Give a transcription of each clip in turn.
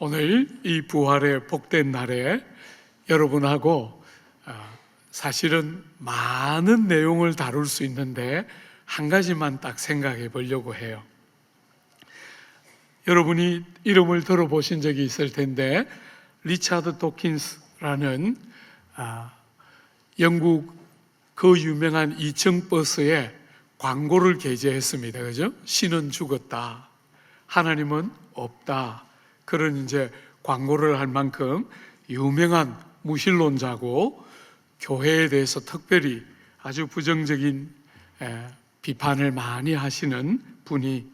오늘 이 부활의 복된 날에 여러분하고 사실은 많은 내용을 다룰 수 있는데 한 가지만 딱 생각해 보려고 해요. 여러분이 이름을 들어보신 적이 있을 텐데 리차드 도킨스라는 영국 그 유명한 2층 버스에 광고를 게재했습니다. 그죠? 신은 죽었다. 하나님은 없다. 그런 이제 광고를 할 만큼 유명한 무신론자고 교회에 대해서 특별히 아주 부정적인 비판을 많이 하시는 분이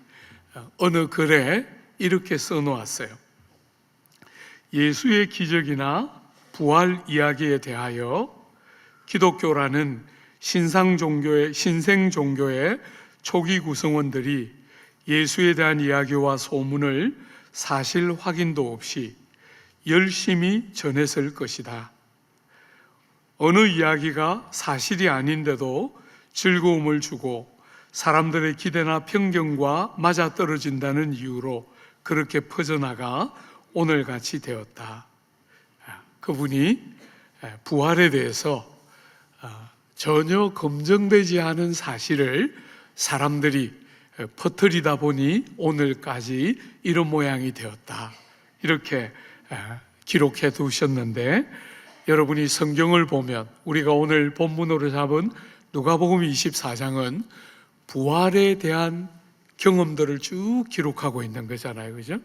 어느 글에 이렇게 써놓았어요. 예수의 기적이나 부활 이야기에 대하여 기독교라는 신생 종교의 초기 구성원들이 예수에 대한 이야기와 소문을 사실 확인도 없이 열심히 전했을 것이다. 어느 이야기가 사실이 아닌데도 즐거움을 주고 사람들의 기대나 편견과 맞아떨어진다는 이유로 그렇게 퍼져나가 오늘같이 되었다. 그분이 부활에 대해서 전혀 검증되지 않은 사실을 사람들이 퍼뜨리다 보니 오늘까지 이런 모양이 되었다. 이렇게 기록해 두셨는데 여러분이 성경을 보면 우리가 오늘 본문으로 잡은 누가복음 24장은 부활에 대한 경험들을 쭉 기록하고 있는 거잖아요. 그죠?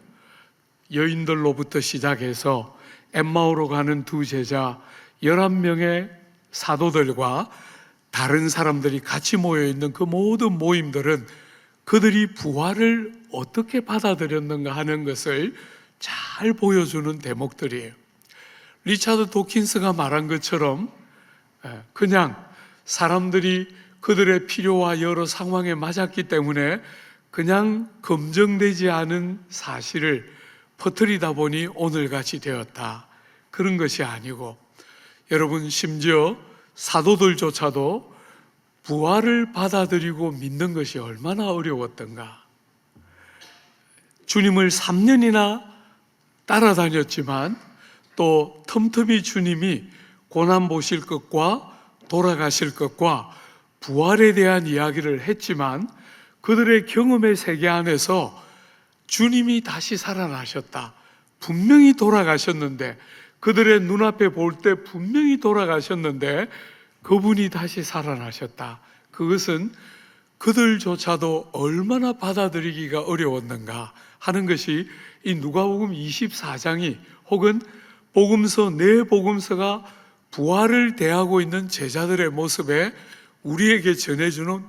여인들로부터 시작해서 엠마오로 가는 두 제자 11명의 사도들과 다른 사람들이 같이 모여있는 그 모든 모임들은 그들이 부활을 어떻게 받아들였는가 하는 것을 잘 보여주는 대목들이에요. 리차드 도킨스가 말한 것처럼 그냥 사람들이 그들의 필요와 여러 상황에 맞았기 때문에 그냥 검증되지 않은 사실을 퍼뜨리다 보니 오늘같이 되었다. 그런 것이 아니고 여러분 심지어 사도들조차도 부활을 받아들이고 믿는 것이 얼마나 어려웠던가. 주님을 3년이나 따라다녔지만 또 틈틈이 주님이 고난 보실 것과 돌아가실 것과 부활에 대한 이야기를 했지만 그들의 경험의 세계 안에서 주님이 다시 살아나셨다. 분명히 돌아가셨는데 그들의 눈앞에 볼 때 분명히 돌아가셨는데 그분이 다시 살아나셨다. 그것은 그들조차도 얼마나 받아들이기가 어려웠는가 하는 것이 이 누가복음 24장이 혹은 복음서 네 복음서가 부활을 대하고 있는 제자들의 모습에 우리에게 전해주는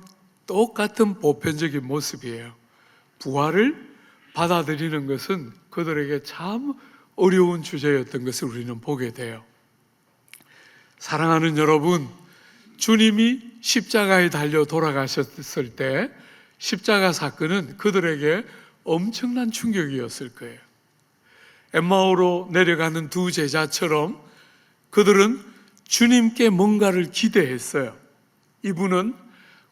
똑같은 보편적인 모습이에요. 부활을 받아들이는 것은 그들에게 참 어려운 주제였던 것을 우리는 보게 돼요. 사랑하는 여러분, 주님이 십자가에 달려 돌아가셨을 때 십자가 사건은 그들에게 엄청난 충격이었을 거예요. 엠마오로 내려가는 두 제자처럼 그들은 주님께 뭔가를 기대했어요. 이분은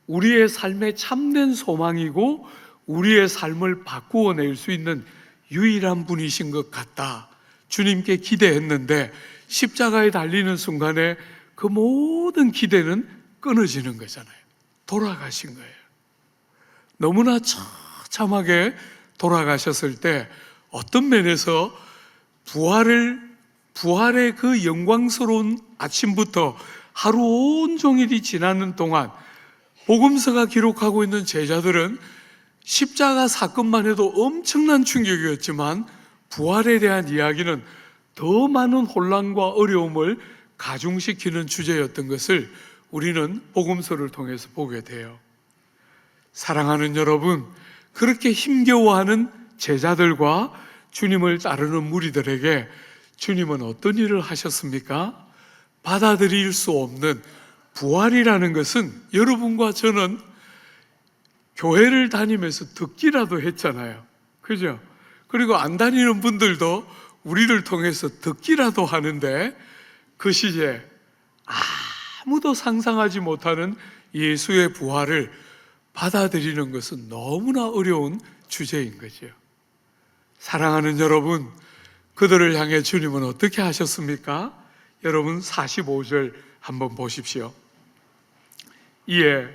우리의 삶의 참된 소망이고 우리의 삶을 바꾸어 낼 수 있는 유일한 분이신 것 같다. 주님께 기대했는데 십자가에 달리는 순간에 그 모든 기대는 끊어지는 거잖아요. 돌아가신 거예요. 너무나 처참하게 돌아가셨을 때 어떤 면에서 부활의 그 영광스러운 아침부터 하루 온종일이 지나는 동안 복음서가 기록하고 있는 제자들은 십자가 사건만 해도 엄청난 충격이었지만 부활에 대한 이야기는 더 많은 혼란과 어려움을 가중시키는 주제였던 것을 우리는 복음서를 통해서 보게 돼요. 사랑하는 여러분, 그렇게 힘겨워하는 제자들과 주님을 따르는 무리들에게 주님은 어떤 일을 하셨습니까? 받아들일 수 없는 부활이라는 것은 여러분과 저는 교회를 다니면서 듣기라도 했잖아요. 그죠? 그리고 안 다니는 분들도 우리를 통해서 듣기라도 하는데 그 시제 아무도 상상하지 못하는 예수의 부활을 받아들이는 것은 너무나 어려운 주제인 거죠. 사랑하는 여러분, 그들을 향해 주님은 어떻게 하셨습니까? 여러분 45절 한번 보십시오. 이에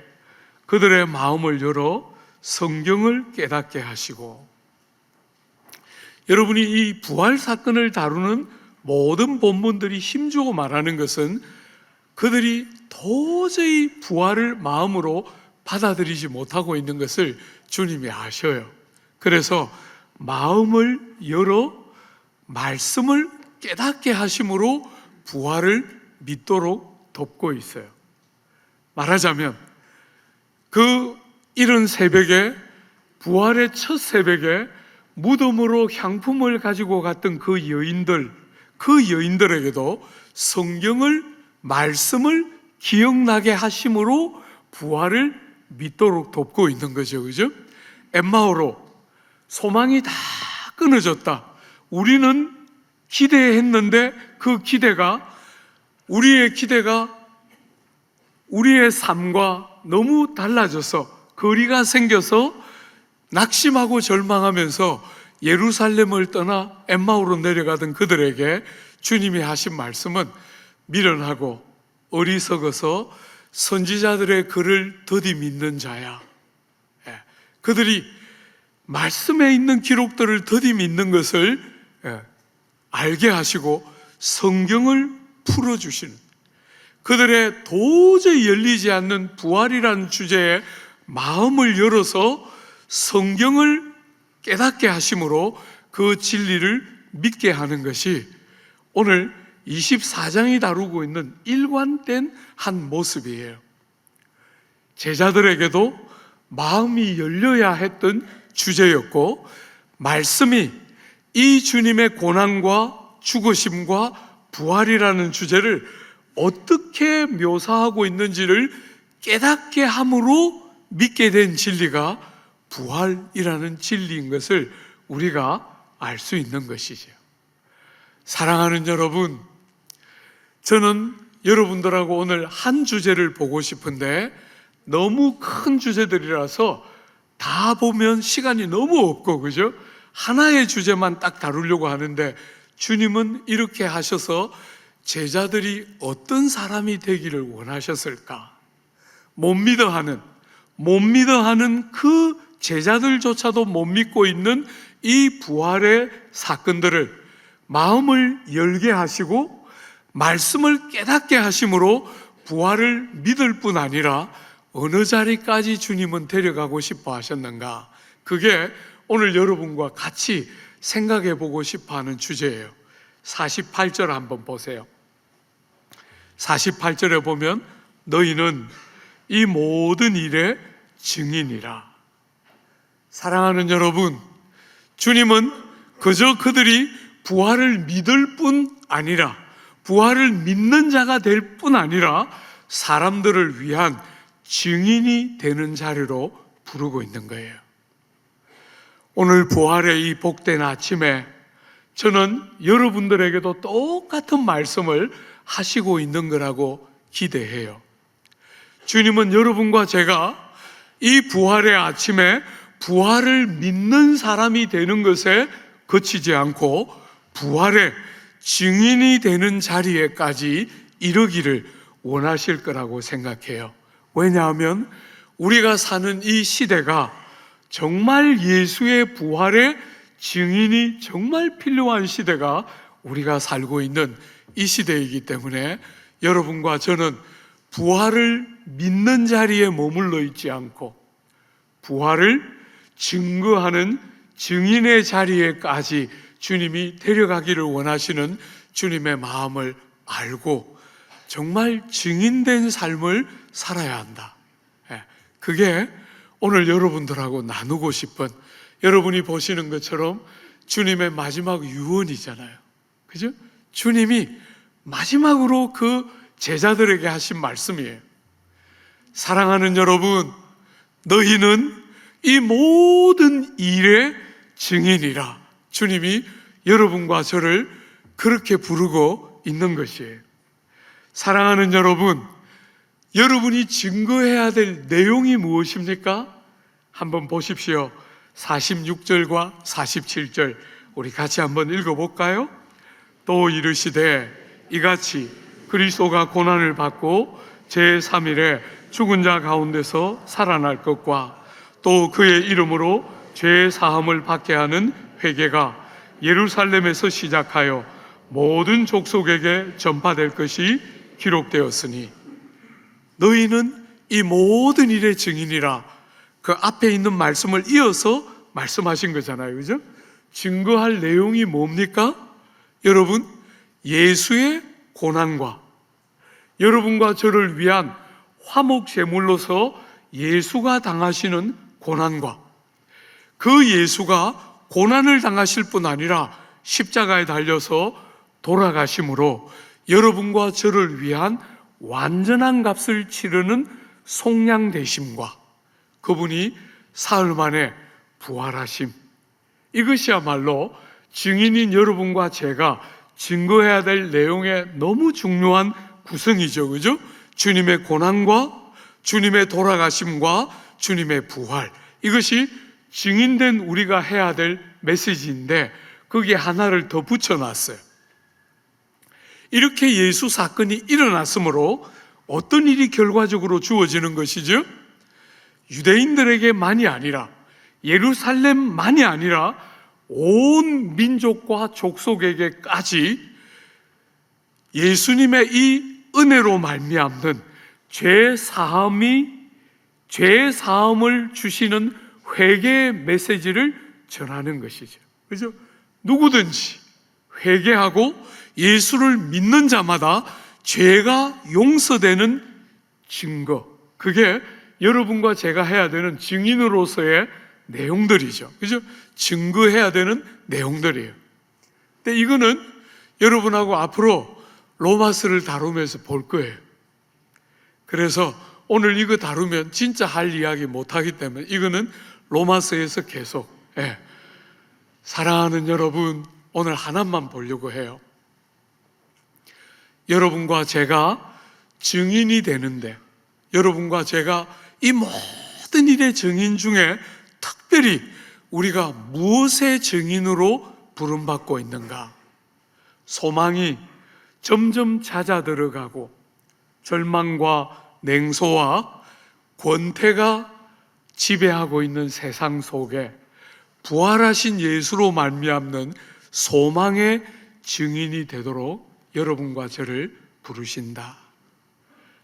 그들의 마음을 열어 성경을 깨닫게 하시고, 여러분이 이 부활 사건을 다루는 모든 본문들이 힘주고 말하는 것은 그들이 도저히 부활을 마음으로 받아들이지 못하고 있는 것을 주님이 아셔요. 그래서 마음을 열어 말씀을 깨닫게 하심으로 부활을 믿도록 돕고 있어요. 말하자면 그 이른 새벽에, 부활의 첫 새벽에 무덤으로 향품을 가지고 갔던 그 여인들에게도 성경을, 말씀을 기억나게 하심으로 부활을 믿도록 돕고 있는 거죠. 그죠? 엠마오로 소망이 다 끊어졌다. 우리는 기대했는데 그 기대가, 우리의 기대가 우리의 삶과 너무 달라져서 거리가 생겨서 낙심하고 절망하면서 예루살렘을 떠나 엠마오로 내려가던 그들에게 주님이 하신 말씀은 미련하고 어리석어서 선지자들의 글을 더디 믿는 자야. 그들이 말씀에 있는 기록들을 더디 믿는 것을 알게 하시고 성경을 풀어주시는, 그들의 도저히 열리지 않는 부활이라는 주제에 마음을 열어서 성경을 깨닫게 하심으로 그 진리를 믿게 하는 것이 오늘 24장이 다루고 있는 일관된 한 모습이에요. 제자들에게도 마음이 열려야 했던 주제였고, 말씀이 이 주님의 고난과 죽으심과 부활이라는 주제를 어떻게 묘사하고 있는지를 깨닫게 함으로 믿게 된 진리가 부활이라는 진리인 것을 우리가 알 수 있는 것이죠. 사랑하는 여러분, 저는 여러분들하고 오늘 한 주제를 보고 싶은데 너무 큰 주제들이라서 다 보면 시간이 너무 없고, 그죠? 하나의 주제만 딱 다루려고 하는데 주님은 이렇게 하셔서 제자들이 어떤 사람이 되기를 원하셨을까? 못 믿어 하는 그 제자들조차도 못 믿고 있는 이 부활의 사건들을 마음을 열게 하시고 말씀을 깨닫게 하심으로 부활을 믿을 뿐 아니라 어느 자리까지 주님은 데려가고 싶어 하셨는가? 그게 오늘 여러분과 같이 생각해 보고 싶어 하는 주제예요. 48절 한번 보세요. 48절에 보면 너희는 이 모든 일의 증인이라. 사랑하는 여러분, 주님은 그저 그들이 부활을 믿을 뿐 아니라, 부활을 믿는 자가 될 뿐 아니라 사람들을 위한 증인이 되는 자리로 부르고 있는 거예요. 오늘 부활의 이 복된 아침에 저는 여러분들에게도 똑같은 말씀을 하시고 있는 거라고 기대해요. 주님은 여러분과 제가 이 부활의 아침에 부활을 믿는 사람이 되는 것에 그치지 않고 부활의 증인이 되는 자리에까지 이르기를 원하실 거라고 생각해요. 왜냐하면 우리가 사는 이 시대가 정말 예수의 부활의 증인이 정말 필요한 시대가 우리가 살고 있는 이 시대이기 때문에 여러분과 저는 부활을 믿는 자리에 머물러 있지 않고 부활을 증거하는 증인의 자리에까지 주님이 데려가기를 원하시는 주님의 마음을 알고 정말 증인된 삶을 살아야 한다. 그게 오늘 여러분들하고 나누고 싶은, 여러분이 보시는 것처럼 주님의 마지막 유언이잖아요. 그죠? 주님이 마지막으로 그 제자들에게 하신 말씀이에요. 사랑하는 여러분, 너희는 이 모든 일의 증인이라. 주님이 여러분과 저를 그렇게 부르고 있는 것이에요. 사랑하는 여러분, 여러분이 증거해야 될 내용이 무엇입니까? 한번 보십시오. 46절과 47절 우리 같이 한번 읽어볼까요? 또 이르시되 이같이 그리스도가 고난을 받고 제3일에 죽은 자 가운데서 살아날 것과 또 그의 이름으로 죄 사함을 받게 하는 회개가 예루살렘에서 시작하여 모든 족속에게 전파될 것이 기록되었으니 너희는 이 모든 일의 증인이라. 그 앞에 있는 말씀을 이어서 말씀하신 거잖아요, 그죠? 증거할 내용이 뭡니까? 여러분, 예수의 고난과 여러분과 저를 위한 화목 제물로서 예수가 당하시는 고난과 그 예수가 고난을 당하실 뿐 아니라 십자가에 달려서 돌아가심으로 여러분과 저를 위한 완전한 값을 치르는 속량되심과 그분이 사흘 만에 부활하심, 이것이야말로 증인인 여러분과 제가 증거해야 될 내용의 너무 중요한 구성이죠, 그죠? 주님의 고난과 주님의 돌아가심과 주님의 부활, 이것이 증인된 우리가 해야 될 메시지인데 거기에 하나를 더 붙여놨어요. 이렇게 예수 사건이 일어났으므로 어떤 일이 결과적으로 주어지는 것이죠? 유대인들에게만이 아니라 예루살렘만이 아니라 온 민족과 족속에게까지 예수님의 이 은혜로 말미암는 죄 사함을 주시는 회개의 메시지를 전하는 것이죠. 그죠? 누구든지 회개하고 예수를 믿는 자마다 죄가 용서되는 증거, 그게 여러분과 제가 해야 되는 증인으로서의 내용들이죠. 그죠? 증거해야 되는 내용들이에요. 근데 이거는 여러분하고 앞으로 로마서를 다루면서 볼 거예요. 그래서 오늘 이거 다루면 진짜 할 이야기 못하기 때문에 이거는 로마서에서 계속, 사랑하는 여러분, 오늘 하나만 보려고 해요. 여러분과 제가 증인이 되는데, 여러분과 제가 이 모든 일의 증인 중에 특별히 우리가 무엇의 증인으로 부름받고 있는가? 소망이 점점 잦아들어가고 절망과 냉소와 권태가 지배하고 있는 세상 속에 부활하신 예수로 말미암는 소망의 증인이 되도록 여러분과 저를 부르신다.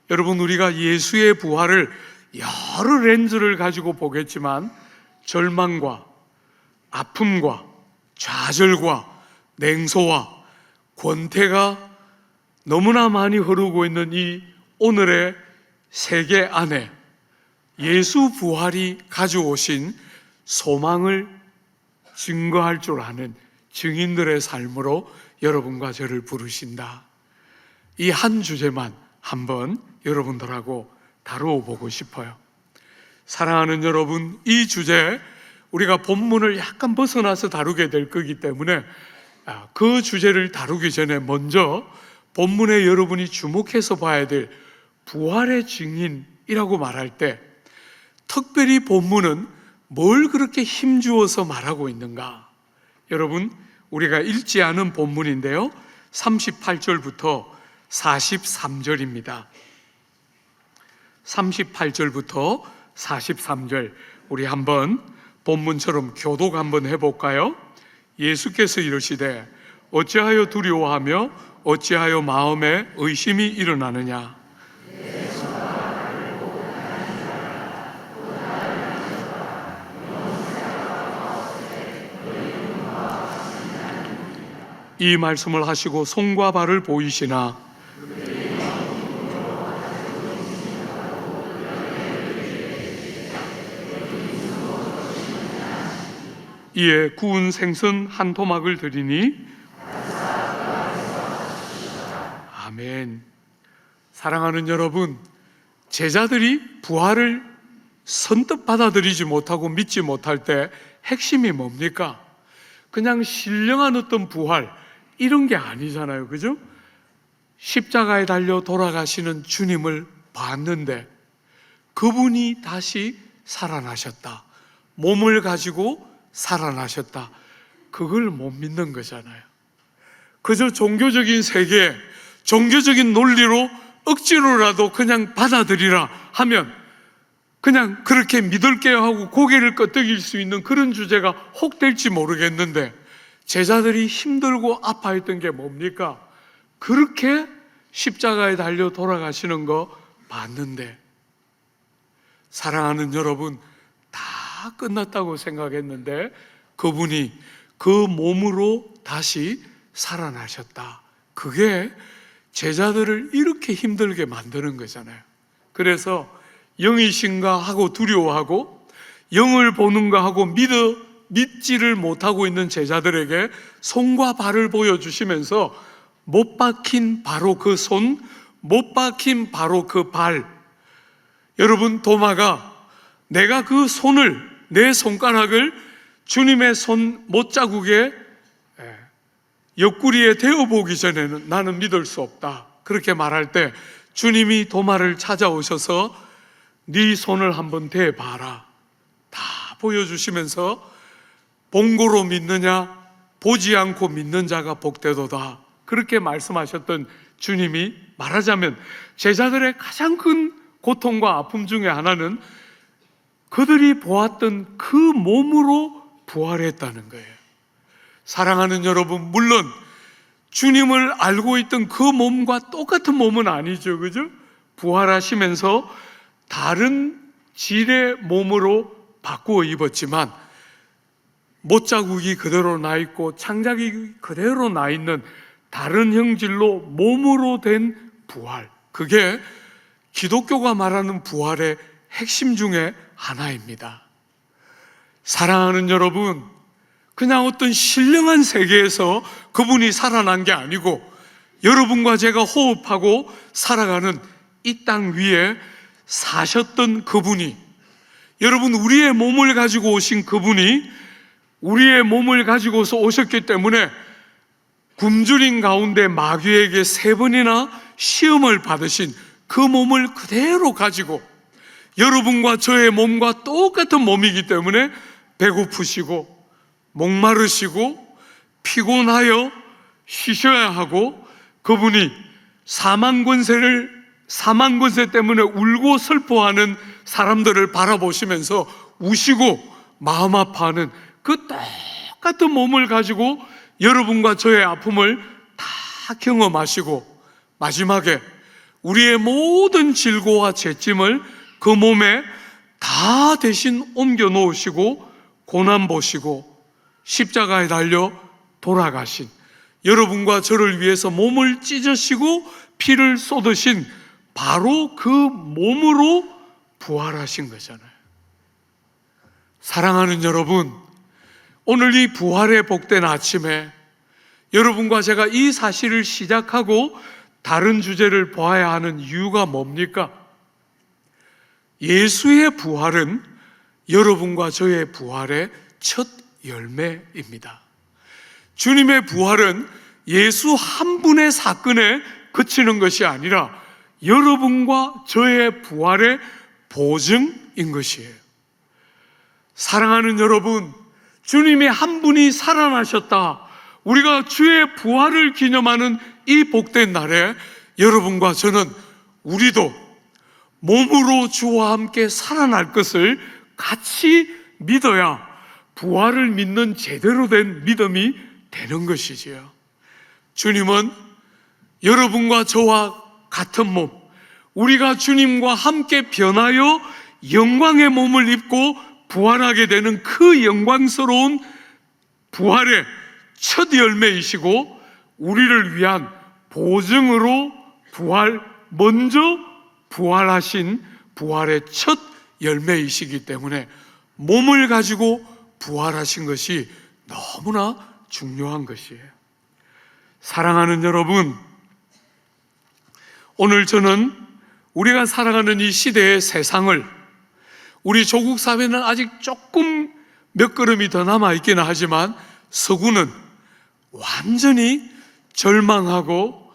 여러분, 우리가 예수의 부활을 여러 렌즈를 가지고 보겠지만 절망과 아픔과 좌절과 냉소와 권태가 너무나 많이 흐르고 있는 이 오늘의 세계 안에 예수 부활이 가져오신 소망을 증거할 줄 아는 증인들의 삶으로 여러분과 저를 부르신다. 이 한 주제만 한번 여러분들하고 다루어 보고 싶어요. 사랑하는 여러분, 이 주제 우리가 본문을 약간 벗어나서 다루게 될 거기 때문에 그 주제를 다루기 전에 먼저 본문에 여러분이 주목해서 봐야 될 부활의 증인이라고 말할 때 특별히 본문은 뭘 그렇게 힘주어서 말하고 있는가? 여러분, 우리가 읽지 않은 본문인데요, 38절부터 43절입니다. 38절부터 43절 우리 한번 본문처럼 교독 한번 해볼까요? 예수께서 이르시되 어찌하여 두려워하며 어찌하여 마음에 의심이 일어나느냐? 이 말씀을 하시고 손과 발을 보이시나 이에 구운 생선 한 토막을 드리니 아멘. 사랑하는 여러분, 제자들이 부활을 선뜻 받아들이지 못하고 믿지 못할 때 핵심이 뭡니까? 그냥 신령한 어떤 부활 이런 게 아니잖아요, 그죠? 십자가에 달려 돌아가시는 주님을 봤는데 그분이 다시 살아나셨다, 몸을 가지고 살아나셨다, 그걸 못 믿는 거잖아요. 그저 종교적인 세계, 종교적인 논리로 억지로라도 그냥 받아들이라 하면 그냥 그렇게 믿을게요 하고 고개를 끄덕일 수 있는 그런 주제가 혹 될지 모르겠는데, 제자들이 힘들고 아파했던 게 뭡니까? 그렇게 십자가에 달려 돌아가시는 거 봤는데, 사랑하는 여러분, 다 끝났다고 생각했는데 그분이 그 몸으로 다시 살아나셨다. 그게 제자들을 이렇게 힘들게 만드는 거잖아요. 그래서 영이신가 하고 두려워하고 영을 보는가 하고 믿지를 못하고 있는 제자들에게 손과 발을 보여주시면서 못 박힌 바로 그 손, 못 박힌 바로 그 발. 여러분, 도마가 내가 그 손을, 내 손가락을 주님의 손 못자국에 옆구리에 대어보기 전에는 나는 믿을 수 없다, 그렇게 말할 때 주님이 도마를 찾아오셔서 네 손을 한번 대봐라, 다 보여주시면서 본고로 믿느냐, 보지 않고 믿는 자가 복되도다, 그렇게 말씀하셨던 주님이, 말하자면 제자들의 가장 큰 고통과 아픔 중에 하나는 그들이 보았던 그 몸으로 부활했다는 거예요. 사랑하는 여러분, 물론 주님을 알고 있던 그 몸과 똑같은 몸은 아니죠, 그죠? 부활하시면서 다른 질의 몸으로 바꾸어 입었지만 못자국이 그대로 나 있고 창작이 그대로 나 있는 다른 형질로 몸으로 된 부활, 그게 기독교가 말하는 부활의 핵심 중에 하나입니다. 사랑하는 여러분, 그냥 어떤 신령한 세계에서 그분이 살아난 게 아니고 여러분과 제가 호흡하고 살아가는 이 땅 위에 사셨던 그분이, 여러분, 우리의 몸을 가지고 오신 그분이 우리의 몸을 가지고서 오셨기 때문에 굶주린 가운데 마귀에게 3번이나 시험을 받으신 그 몸을 그대로 가지고 여러분과 저의 몸과 똑같은 몸이기 때문에 배고프시고 목마르시고 피곤하여 쉬셔야 하고, 그분이 사망 권세 때문에 울고 슬퍼하는 사람들을 바라보시면서 우시고 마음 아파하는 그 똑같은 몸을 가지고 여러분과 저의 아픔을 다 경험하시고 마지막에 우리의 모든 질고와 죄짐을 그 몸에 다 대신 옮겨 놓으시고 고난 보시고 십자가에 달려 돌아가신, 여러분과 저를 위해서 몸을 찢으시고 피를 쏟으신 바로 그 몸으로 부활하신 거잖아요. 사랑하는 여러분, 오늘 이 부활의 복된 아침에 여러분과 제가 이 사실을 시작하고 다른 주제를 보아야 하는 이유가 뭡니까? 예수의 부활은 여러분과 저의 부활의 첫 열매입니다. 주님의 부활은 예수 한 분의 사건에 그치는 것이 아니라 여러분과 저의 부활의 보증인 것이에요. 사랑하는 여러분, 주님이 한 분이 살아나셨다, 우리가 주의 부활을 기념하는 이 복된 날에 여러분과 저는 우리도 몸으로 주와 함께 살아날 것을 같이 믿어야 부활을 믿는 제대로 된 믿음이 되는 것이지요. 주님은 여러분과 저와 같은 몸, 우리가 주님과 함께 변하여 영광의 몸을 입고 부활하게 되는 그 영광스러운 부활의 첫 열매이시고 우리를 위한 보증으로 먼저 부활하신 부활의 첫 열매이시기 때문에 몸을 가지고 부활하신 것이 너무나 중요한 것이에요. 사랑하는 여러분, 오늘 저는 우리가 살아가는 이 시대의 세상을, 우리 조국 사회는 아직 조금 몇 걸음이 더 남아있기는 하지만 서구는 완전히 절망하고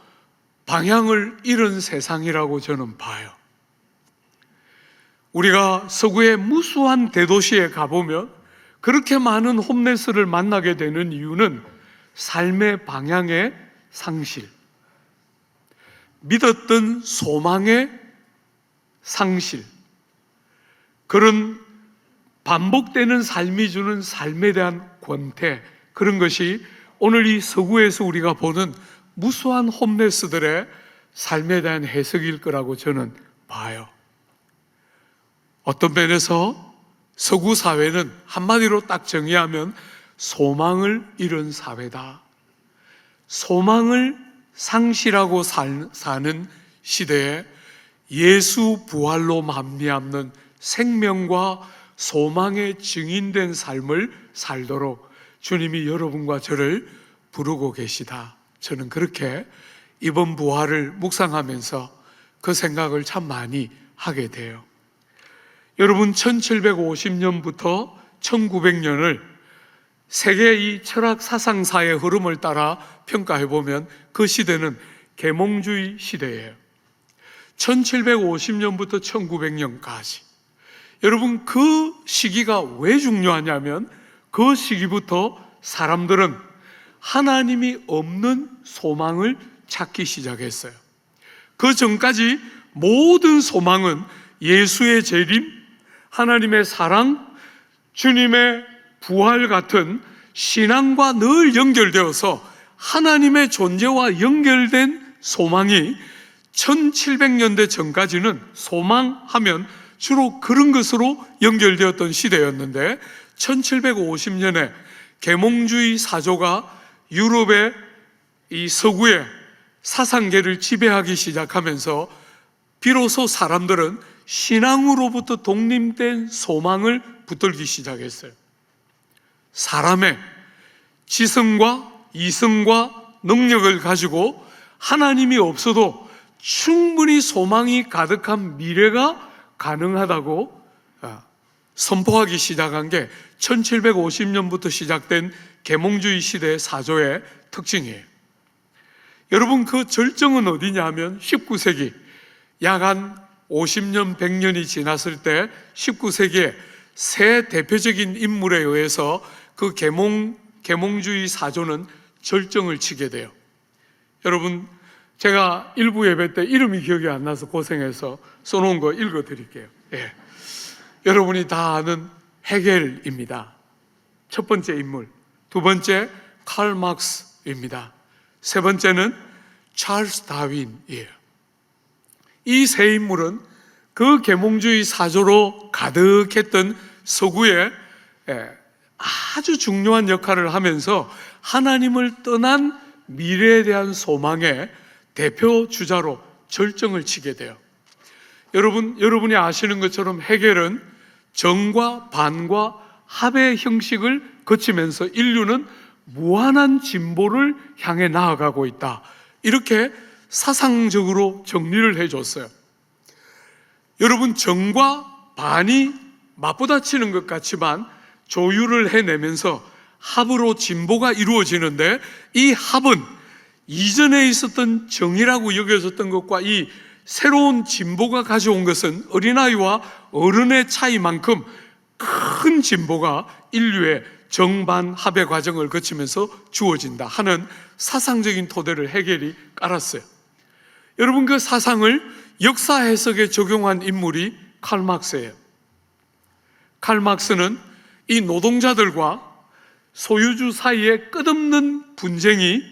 방향을 잃은 세상이라고 저는 봐요. 우리가 서구의 무수한 대도시에 가보면 그렇게 많은 홈레스를 만나게 되는 이유는 삶의 방향의 상실, 믿었던 소망의 상실, 그런 반복되는 삶이 주는 삶에 대한 권태, 그런 것이 오늘 이 서구에서 우리가 보는 무수한 홈레스들의 삶에 대한 해석일 거라고 저는 봐요. 어떤 면에서 서구 사회는 한마디로 딱 정의하면 소망을 잃은 사회다. 소망을 상실하고 사는 시대에 예수 부활로 말미암는 생명과 소망의 증인된 삶을 살도록 주님이 여러분과 저를 부르고 계시다. 저는 그렇게 이번 부활을 묵상하면서 그 생각을 참 많이 하게 돼요. 여러분, 1750년부터 1900년을 세계 이 철학 사상사의 흐름을 따라 평가해 보면 그 시대는 계몽주의 시대예요. 1750년부터 1900년까지. 여러분, 그 시기가 왜 중요하냐면 그 시기부터 사람들은 하나님이 없는 소망을 찾기 시작했어요. 그 전까지 모든 소망은 예수의 재림, 하나님의 사랑, 주님의 부활 같은 신앙과 늘 연결되어서 하나님의 존재와 연결된 소망이 1700년대 전까지는 소망하면 주로 그런 것으로 연결되었던 시대였는데 1750년에 계몽주의 사조가 유럽의 이 서구의 사상계를 지배하기 시작하면서 비로소 사람들은 신앙으로부터 독립된 소망을 붙들기 시작했어요. 사람의 지성과 이성과 능력을 가지고 하나님이 없어도 충분히 소망이 가득한 미래가 가능하다고 선포하기 시작한 게 1750년부터 시작된 계몽주의 시대의 사조의 특징이에요. 여러분, 그 절정은 어디냐 하면 19세기, 약 한 50년, 100년이 지났을 때 19세기에 세 대표적인 인물에 의해서 그 계몽주의 사조는 절정을 치게 돼요. 여러분, 제가 일부 예배 때 이름이 기억이 안 나서 고생해서 써놓은 거 읽어드릴게요. 예. 여러분이 다 아는 헤겔입니다. 첫 번째 인물. 두 번째 칼 막스입니다. 세 번째는 찰스 다윈이에요. 이 세 인물은 그 계몽주의 사조로 가득했던 서구에 아주 중요한 역할을 하면서 하나님을 떠난 미래에 대한 소망의 대표 주자로 절정을 치게 돼요. 여러분이 아시는 것처럼 헤겔은 정과 반과 합의 형식을 거치면서 인류는 무한한 진보를 향해 나아가고 있다. 이렇게 사상적으로 정리를 해줬어요. 여러분, 정과 반이 맞부딪히는 것 같지만 조율을 해내면서 합으로 진보가 이루어지는데 이 합은 이전에 있었던 정이라고 여겨졌던 것과 이 새로운 진보가 가져온 것은 어린아이와 어른의 차이만큼 큰 진보가 인류의 정반합의 과정을 거치면서 주어진다 하는 사상적인 토대를 헤겔이 깔았어요. 여러분, 그 사상을 역사 해석에 적용한 인물이 칼 막스예요. 칼 막스는 이 노동자들과 소유주 사이의 끝없는 분쟁이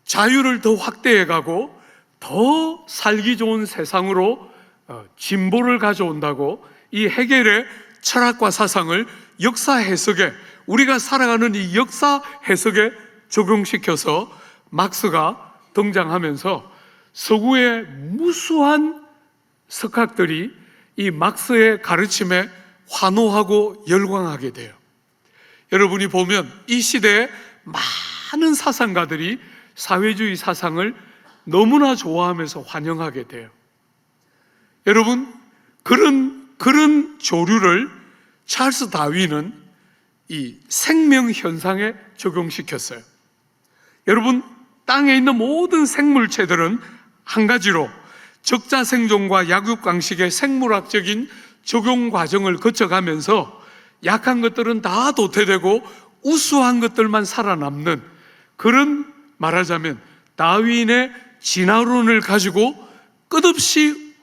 자유를 더 확대해가고 더 살기 좋은 세상으로 진보를 가져온다고 이 헤겔의 철학과 사상을 역사 해석에, 우리가 살아가는 이 역사 해석에 적용시켜서 막스가 등장하면서 서구의 무수한 석학들이 이 막스의 가르침에 환호하고 열광하게 돼요. 여러분이 보면 이 시대에 많은 사상가들이 사회주의 사상을 너무나 좋아하면서 환영하게 돼요. 여러분, 그런 조류를 찰스 다윈은 이 생명 현상에 적용시켰어요. 여러분, 땅에 있는 모든 생물체들은 한 가지로 적자생존과 약육강식의 생물학적인 적용 과정을 거쳐가면서 약한 것들은 다 도태되고 우수한 것들만 살아남는, 그런, 말하자면 다윈의 진화론을 가지고 끝없이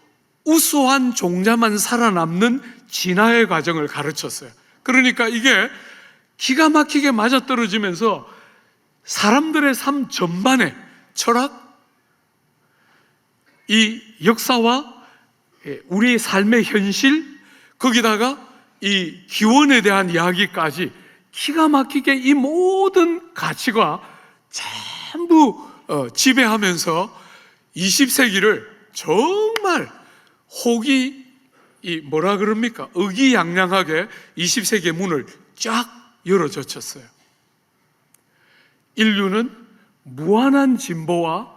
우수한 종자만 살아남는 진화의 과정을 가르쳤어요. 그러니까 이게 기가 막히게 맞아떨어지면서 사람들의 삶 전반에 철학, 이 역사와 우리의 삶의 현실, 거기다가 이 기원에 대한 이야기까지 기가 막히게 이 모든 가치가 전부 지배하면서 20세기를 정말 뭐라 그럽니까? 의기양양하게 20세기의 문을 쫙 열어젖혔어요. 인류는 무한한 진보와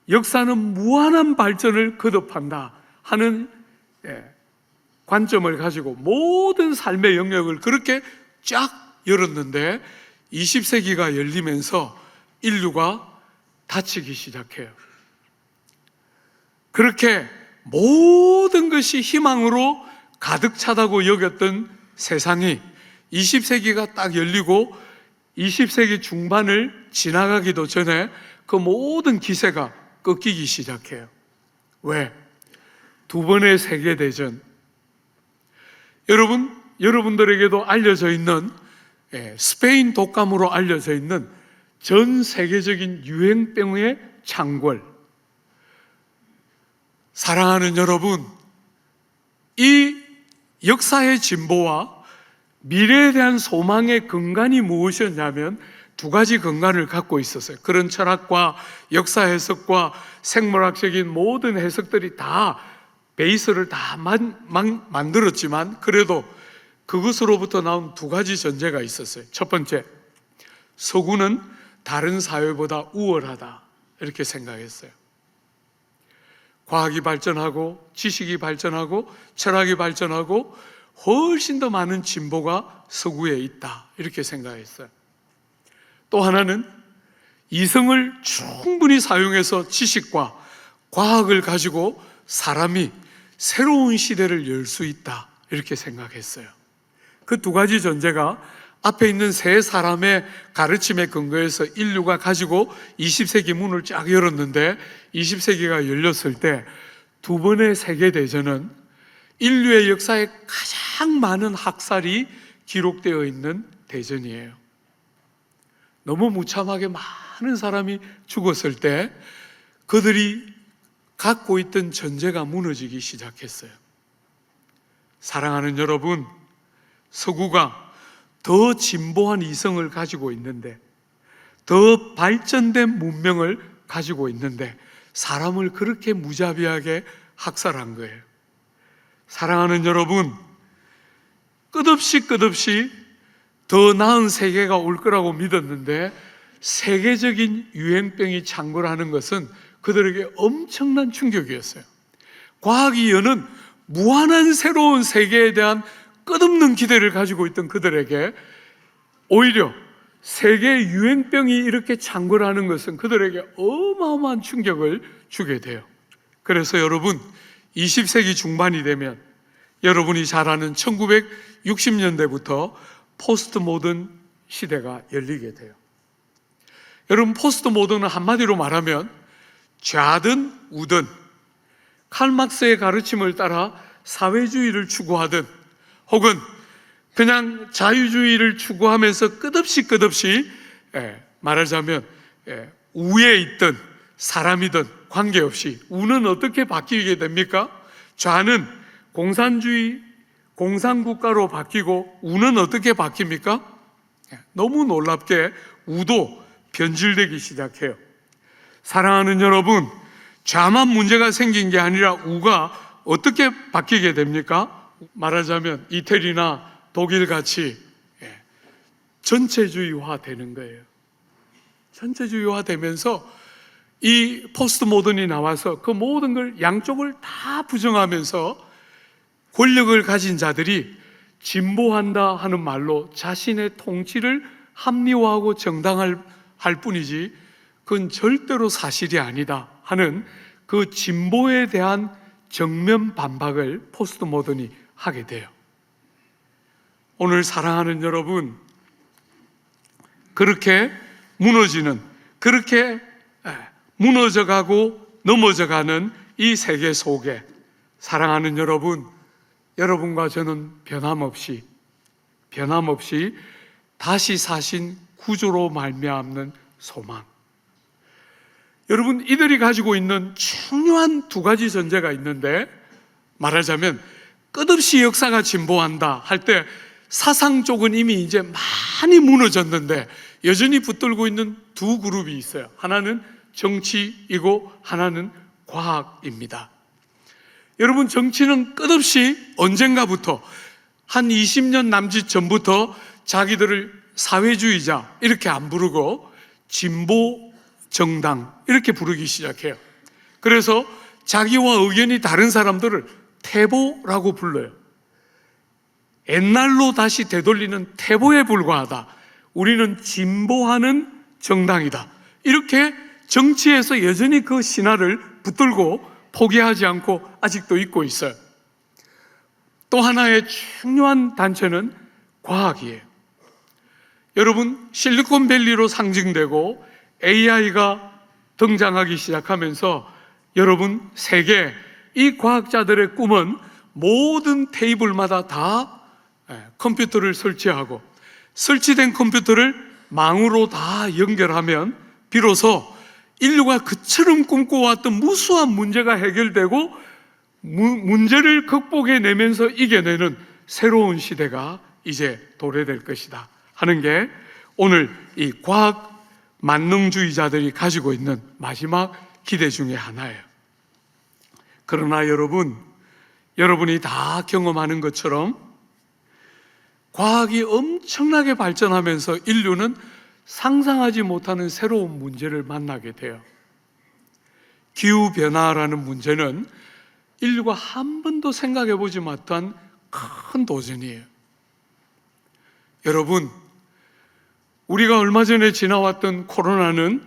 역사는 무한한 발전을 거듭한다 하는 관점을 가지고 모든 삶의 영역을 그렇게 쫙 열었는데, 20세기가 열리면서 인류가 다치기 시작해요. 그렇게 모든 것이 희망으로 가득 차다고 여겼던 세상이 20세기가 딱 열리고 20세기 중반을 지나가기도 전에 그 모든 기세가 꺾이기 시작해요. 왜? 두 번의 세계대전. 여러분들에게도 알려져 있는, 스페인 독감으로 알려져 있는 전 세계적인 유행병의 창궐. 사랑하는 여러분, 이 역사의 진보와 미래에 대한 소망의 근간이 무엇이었냐면 두 가지 근간을 갖고 있었어요. 그런 철학과 역사 해석과 생물학적인 모든 해석들이 다 베이스를 다 만들었지만, 그래도 그것으로부터 나온 두 가지 전제가 있었어요. 첫 번째, 서구는 다른 사회보다 우월하다, 이렇게 생각했어요. 과학이 발전하고 지식이 발전하고 철학이 발전하고 훨씬 더 많은 진보가 서구에 있다, 이렇게 생각했어요. 또 하나는 이성을 충분히 사용해서 지식과 과학을 가지고 사람이 새로운 시대를 열 수 있다, 이렇게 생각했어요. 그 두 가지 전제가 앞에 있는 세 사람의 가르침에 근거해서 인류가 가지고 20세기 문을 쫙 열었는데, 20세기가 열렸을 때 두 번의 세계대전은 인류의 역사에 가장 많은 학살이 기록되어 있는 대전이에요. 너무 무참하게 많은 사람이 죽었을 때 그들이 갖고 있던 전제가 무너지기 시작했어요. 사랑하는 여러분, 서구가 더 진보한 이성을 가지고 있는데, 더 발전된 문명을 가지고 있는데 사람을 그렇게 무자비하게 학살한 거예요. 사랑하는 여러분, 끝없이 더 나은 세계가 올 거라고 믿었는데 세계적인 유행병이 창궐하는 것은 그들에게 엄청난 충격이었어요. 과학이 여는 무한한 새로운 세계에 대한 끝없는 기대를 가지고 있던 그들에게 오히려 세계 유행병이 이렇게 창궐하는 것은 그들에게 어마어마한 충격을 주게 돼요. 그래서 여러분, 20세기 중반이 되면 여러분이 잘 아는 1960년대부터 포스트 모던 시대가 열리게 돼요. 여러분, 포스트 모던은 한마디로 말하면 좌든 우든 칼 막스의 가르침을 따라 사회주의를 추구하든 혹은 그냥 자유주의를 추구하면서 끝없이 말하자면 우에 있든 사람이든 관계없이 우는 어떻게 바뀌게 됩니까? 좌는 공산주의, 공산국가로 바뀌고 우는 어떻게 바뀝니까? 너무 놀랍게 우도 변질되기 시작해요. 사랑하는 여러분, 좌만 문제가 생긴 게 아니라 우가 어떻게 바뀌게 됩니까? 말하자면 이태리나 독일같이 전체주의화 되는 거예요. 전체주의화 되면서 이 포스트 모던이 나와서 그 모든 걸 양쪽을 다 부정하면서 권력을 가진 자들이 진보한다 하는 말로 자신의 통치를 합리화하고 정당할 뿐이지 그건 절대로 사실이 아니다 하는 그 진보에 대한 정면 반박을 포스트 모던이 하게 돼요. 오늘 사랑하는 여러분, 그렇게 무너지는, 그렇게 무너져가고 넘어져가는 이 세계 속에 사랑하는 여러분, 여러분과 저는 변함없이 다시 사신 구주로 말미암는 소망. 여러분, 이들이 가지고 있는 중요한 두 가지 전제가 있는데, 말하자면 끝없이 역사가 진보한다 할 때 사상 쪽은 이미 이제 많이 무너졌는데 여전히 붙들고 있는 두 그룹이 있어요. 하나는 정치이고 하나는 과학입니다. 여러분, 정치는 끝없이 언젠가부터 한 20년 남짓 전부터 자기들을 사회주의자 이렇게 안 부르고 진보 정당 이렇게 부르기 시작해요. 그래서 자기와 의견이 다른 사람들을 태보라고 불러요. 옛날로 다시 되돌리는 태보에 불과하다. 우리는 진보하는 정당이다. 이렇게 정치에서 여전히 그 신화를 붙들고 포기하지 않고 아직도 있고 있어요. 또 하나의 중요한 단체는 과학이에요. 여러분, 실리콘밸리로 상징되고 AI가 등장하기 시작하면서 여러분, 세계 이 과학자들의 꿈은 모든 테이블마다 다 컴퓨터를 설치하고 설치된 컴퓨터를 망으로 다 연결하면 비로소 인류가 그처럼 꿈꿔왔던 무수한 문제가 해결되고 문제를 극복해내면서 이겨내는 새로운 시대가 이제 도래될 것이다 하는 게 오늘 이 과학 만능주의자들이 가지고 있는 마지막 기대 중에 하나예요. 그러나 여러분이 다 경험하는 것처럼 과학이 엄청나게 발전하면서 인류는 상상하지 못하는 새로운 문제를 만나게 돼요. 기후변화라는 문제는 인류가 한 번도 생각해 보지 못한 큰 도전이에요. 여러분, 우리가 얼마 전에 지나왔던 코로나는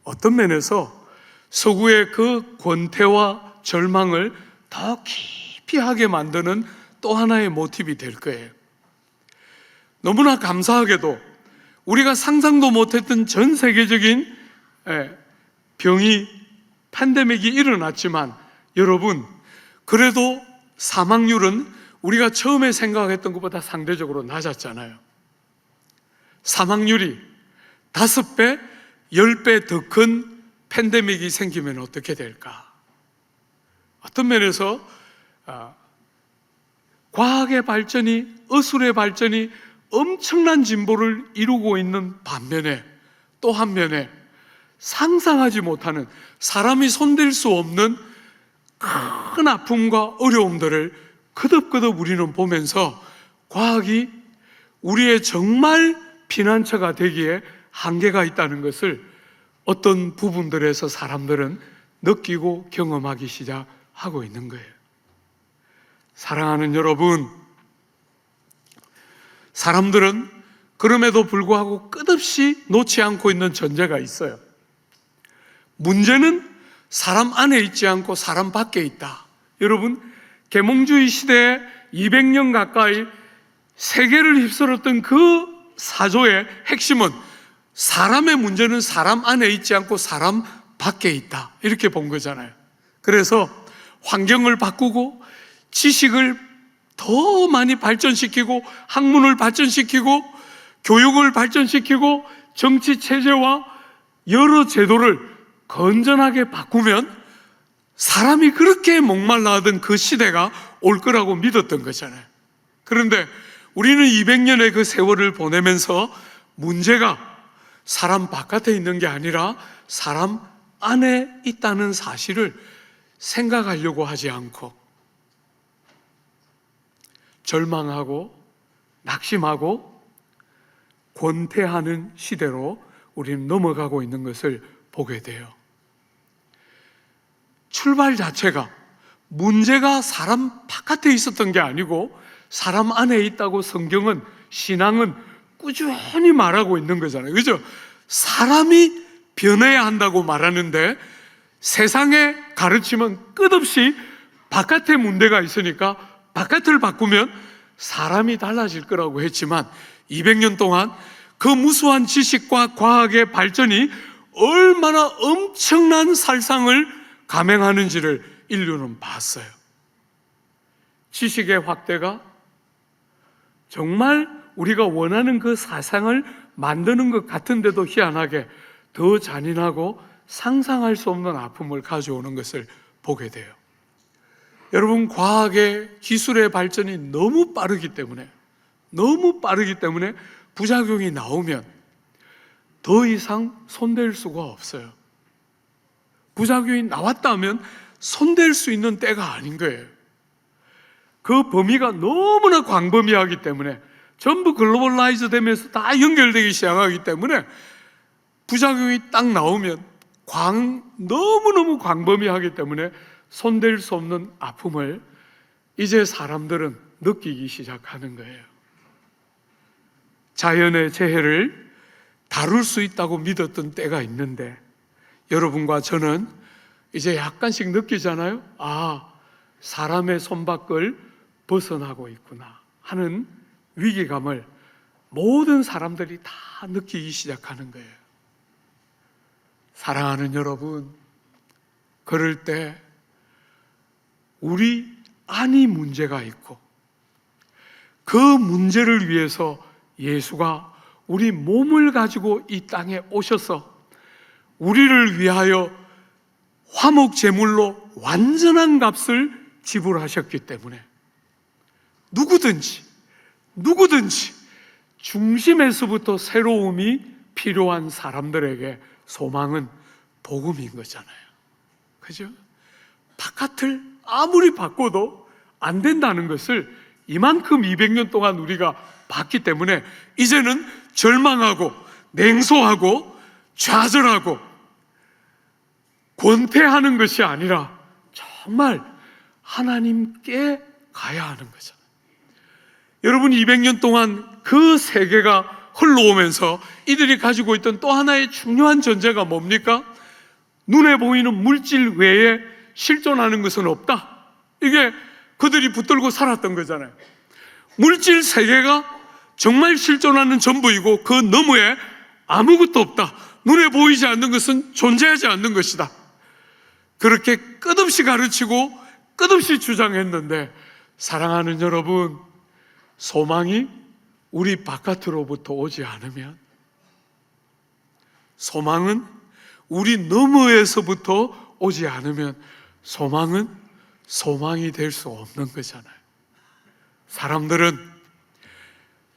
어떤 면에서 서구의 그 권태와 절망을 더 깊이 하게 만드는 또 하나의 모티브가 될 거예요. 너무나 감사하게도 우리가 상상도 못했던 전 세계적인 병이 팬데믹이 일어났지만 여러분, 그래도 사망률은 우리가 처음에 생각했던 것보다 상대적으로 낮았잖아요. 사망률이 5배, 10배 더 큰 팬데믹이 생기면 어떻게 될까? 어떤 면에서 과학의 발전이, 의술의 발전이 엄청난 진보를 이루고 있는 반면에 또 한면에 상상하지 못하는, 사람이 손댈 수 없는 큰 아픔과 어려움들을 거듭거듭 우리는 보면서 과학이 우리의 정말 피난처가 되기에 한계가 있다는 것을 어떤 부분들에서 사람들은 느끼고 경험하기 시작하고 있는 거예요. 사랑하는 여러분, 사람들은 그럼에도 불구하고 끝없이 놓지 않고 있는 전제가 있어요. 문제는 사람 안에 있지 않고 사람 밖에 있다. 여러분, 계몽주의 시대에 200년 가까이 세계를 휩쓸었던 그 사조의 핵심은 사람의 문제는 사람 안에 있지 않고 사람 밖에 있다, 이렇게 본 거잖아요. 그래서 환경을 바꾸고 지식을 더 많이 발전시키고 학문을 발전시키고 교육을 발전시키고 정치 체제와 여러 제도를 건전하게 바꾸면 사람이 그렇게 목말라 하던 그 시대가 올 거라고 믿었던 거잖아요. 그런데 우리는 200년의 그 세월을 보내면서 문제가 사람 바깥에 있는 게 아니라 사람 안에 있다는 사실을 생각하려고 하지 않고 절망하고 낙심하고 권태하는 시대로 우리는 넘어가고 있는 것을 보게 돼요. 출발 자체가 문제가 사람 바깥에 있었던 게 아니고 사람 안에 있다고 성경은, 신앙은 꾸준히 말하고 있는 거잖아요. 그죠? 사람이 변해야 한다고 말하는데 세상의 가르침은 끝없이 바깥에 문제가 있으니까 바깥을 바꾸면 사람이 달라질 거라고 했지만 200년 동안 그 무수한 지식과 과학의 발전이 얼마나 엄청난 살상을 감행하는지를 인류는 봤어요. 지식의 확대가 정말 우리가 원하는 그 사상을 만드는 것 같은데도 희한하게 더 잔인하고 상상할 수 없는 아픔을 가져오는 것을 보게 돼요. 여러분, 과학의 기술의 발전이 너무 빠르기 때문에 부작용이 나오면 더 이상 손댈 수가 없어요. 부작용이 나왔다 하면 손댈 수 있는 때가 아닌 거예요. 그 범위가 너무나 광범위하기 때문에, 전부 글로벌라이즈 되면서 다 연결되기 시작하기 때문에 부작용이 딱 나오면 너무너무 광범위하기 때문에 손댈 수 없는 아픔을 이제 사람들은 느끼기 시작하는 거예요. 자연의 재해를 다룰 수 있다고 믿었던 때가 있는데, 여러분과 저는 이제 약간씩 느끼잖아요. 아, 사람의 손밖을 벗어나고 있구나 하는 위기감을 모든 사람들이 다 느끼기 시작하는 거예요. 사랑하는 여러분, 그럴 때 우리 안이 문제가 있고, 그 문제를 위해서 예수가 우리 몸을 가지고 이 땅에 오셔서 우리를 위하여 화목 제물로 완전한 값을 지불하셨기 때문에 누구든지 중심에서부터 새로움이 필요한 사람들에게 소망은 복음인 거잖아요. 그죠? 바깥을 아무리 바꿔도 안 된다는 것을 이만큼 200년 동안 우리가 봤기 때문에 이제는 절망하고 냉소하고 좌절하고 권태하는 것이 아니라 정말 하나님께 가야 하는 거죠. 여러분, 200년 동안 그 세계가 흘러오면서 이들이 가지고 있던 또 하나의 중요한 전제가 뭡니까? 눈에 보이는 물질 외에 실존하는 것은 없다. 이게 그들이 붙들고 살았던 거잖아요. 물질 세계가 정말 실존하는 전부이고 그 너머에 아무것도 없다. 눈에 보이지 않는 것은 존재하지 않는 것이다. 그렇게 끝없이 가르치고 끝없이 주장했는데, 사랑하는 여러분, 소망이 우리 바깥으로부터 오지 않으면, 소망은 우리 너머에서부터 오지 않으면 소망은 소망이 될 수 없는 거잖아요.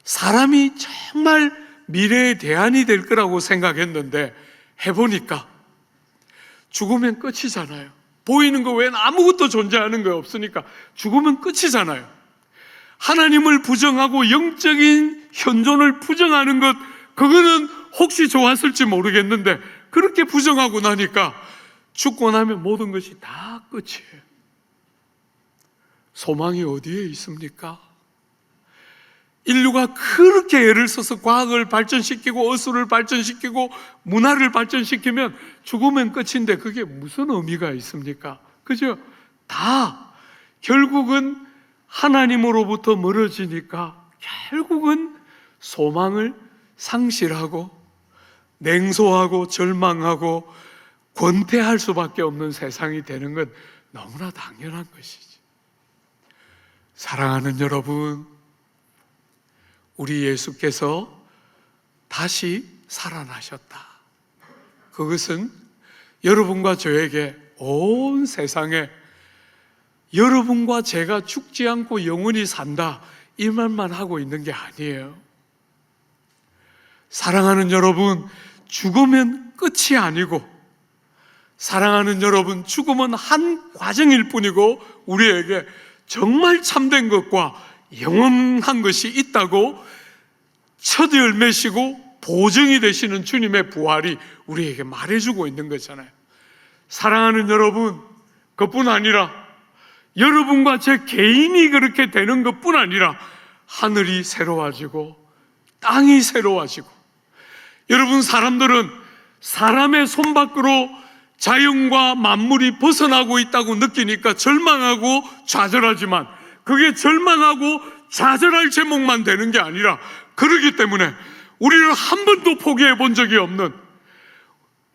사람이 정말 미래의 대안이 될 거라고 생각했는데 해보니까 죽으면 끝이잖아요. 보이는 거 외에는 아무것도 존재하는 거 없으니까 죽으면 끝이잖아요. 하나님을 부정하고 영적인 현존을 부정하는 것, 그거는 혹시 좋았을지 모르겠는데 그렇게 부정하고 나니까 죽고 나면 모든 것이 다 끝이에요. 소망이 어디에 있습니까? 인류가 그렇게 애를 써서 과학을 발전시키고 어수를 발전시키고 문화를 발전시키면 죽으면 끝인데 그게 무슨 의미가 있습니까? 그죠? 다 결국은 하나님으로부터 멀어지니까 결국은 소망을 상실하고 냉소하고 절망하고 권태할 수밖에 없는 세상이 되는 건 너무나 당연한 것이지. 사랑하는 여러분, 우리 예수께서 다시 살아나셨다. 그것은 여러분과 저에게 온 세상에 여러분과 제가 죽지 않고 영원히 산다, 이 말만 하고 있는 게 아니에요. 사랑하는 여러분, 죽으면 끝이 아니고, 사랑하는 여러분, 죽음은 한 과정일 뿐이고 우리에게 정말 참된 것과 영원한 것이 있다고 첫 열매시고 보증이 되시는 주님의 부활이 우리에게 말해주고 있는 거잖아요. 사랑하는 여러분, 그뿐 아니라 여러분과 제 개인이 그렇게 되는 것뿐 아니라 하늘이 새로워지고 땅이 새로워지고, 여러분, 사람들은 사람의 손 밖으로 자연과 만물이 벗어나고 있다고 느끼니까 절망하고 좌절하지만, 그게 절망하고 좌절할 제목만 되는 게 아니라, 그러기 때문에 우리를 한 번도 포기해 본 적이 없는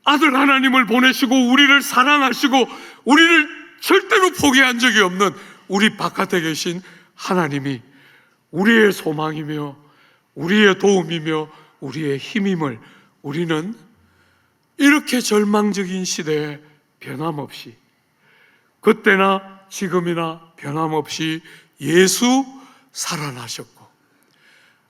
아들 하나님을 보내시고 우리를 사랑하시고 우리를 절대로 포기한 적이 없는 우리 바깥에 계신 하나님이 우리의 소망이며 우리의 도움이며 우리의 힘임을 우리는 이렇게 절망적인 시대에 변함없이, 그때나 지금이나 변함없이 예수 살아나셨고,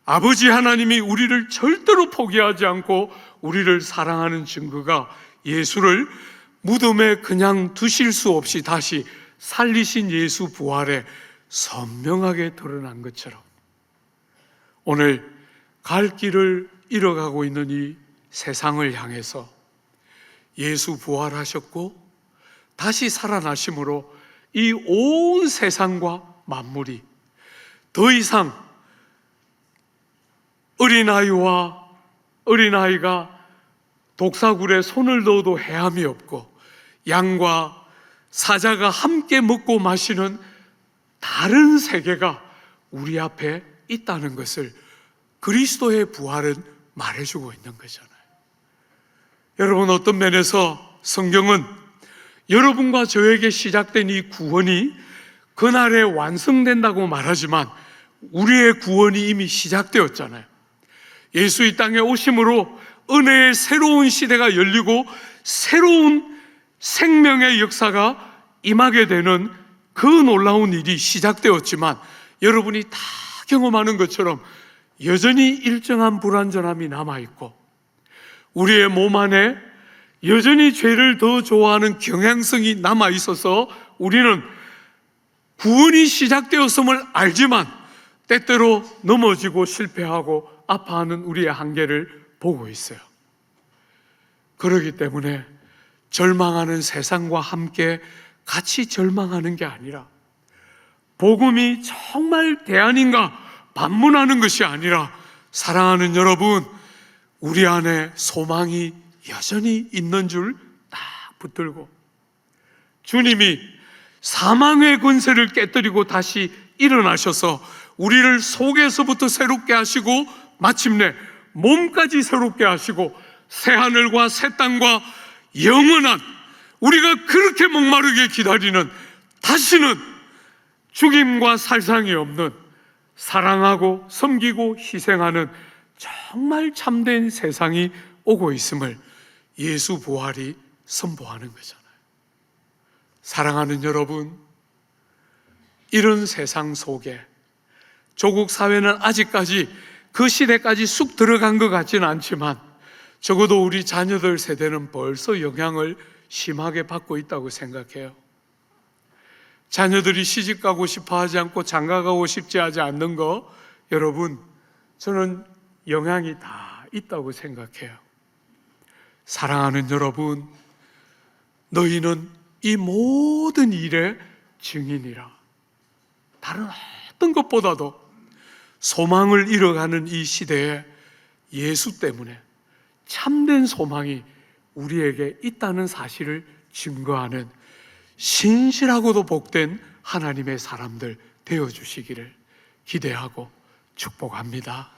아버지 하나님이 우리를 절대로 포기하지 않고 우리를 사랑하는 증거가 예수를 무덤에 그냥 두실 수 없이 다시 살리신 예수 부활에 선명하게 드러난 것처럼, 오늘 갈 길을 잃어가고 있는 이 세상을 향해서 예수 부활하셨고 다시 살아나심으로 이 온 세상과 만물이 더 이상 어린아이가 독사굴에 손을 넣어도 해함이 없고 양과 사자가 함께 먹고 마시는 다른 세계가 우리 앞에 있다는 것을 그리스도의 부활은 말해주고 있는 거잖아요. 여러분, 어떤 면에서 성경은 여러분과 저에게 시작된 이 구원이 그날에 완성된다고 말하지만 우리의 구원이 이미 시작되었잖아요. 예수 이 땅에 오심으로 은혜의 새로운 시대가 열리고 새로운 생명의 역사가 임하게 되는 그 놀라운 일이 시작되었지만, 여러분이 다 경험하는 것처럼 여전히 일정한 불완전함이 남아있고 우리의 몸 안에 여전히 죄를 더 좋아하는 경향성이 남아있어서 우리는 구원이 시작되었음을 알지만 때때로 넘어지고 실패하고 아파하는 우리의 한계를 보고 있어요. 그렇기 때문에 절망하는 세상과 함께 같이 절망하는 게 아니라, 복음이 정말 대안인가 반문하는 것이 아니라, 사랑하는 여러분, 우리 안에 소망이 여전히 있는 줄 딱 붙들고, 주님이 사망의 권세를 깨뜨리고 다시 일어나셔서 우리를 속에서부터 새롭게 하시고 마침내 몸까지 새롭게 하시고 새하늘과 새 땅과 영원한, 우리가 그렇게 목마르게 기다리는, 다시는 죽임과 살상이 없는, 사랑하고 섬기고 희생하는 정말 참된 세상이 오고 있음을 예수 부활이 선포하는 거잖아요. 사랑하는 여러분, 이런 세상 속에 조국 사회는 아직까지 그 시대까지 쑥 들어간 것 같지는 않지만 적어도 우리 자녀들 세대는 벌써 영향을 심하게 받고 있다고 생각해요. 자녀들이 시집 가고 싶어 하지 않고 장가 가고 싶지 하지 않는 거, 여러분, 저는 영향이 다 있다고 생각해요. 사랑하는 여러분, 너희는 이 모든 일의 증인이라. 다른 어떤 것보다도 소망을 잃어가는 이 시대에 예수 때문에 참된 소망이 우리에게 있다는 사실을 증거하는 신실하고도 복된 하나님의 사람들 되어주시기를 기대하고 축복합니다.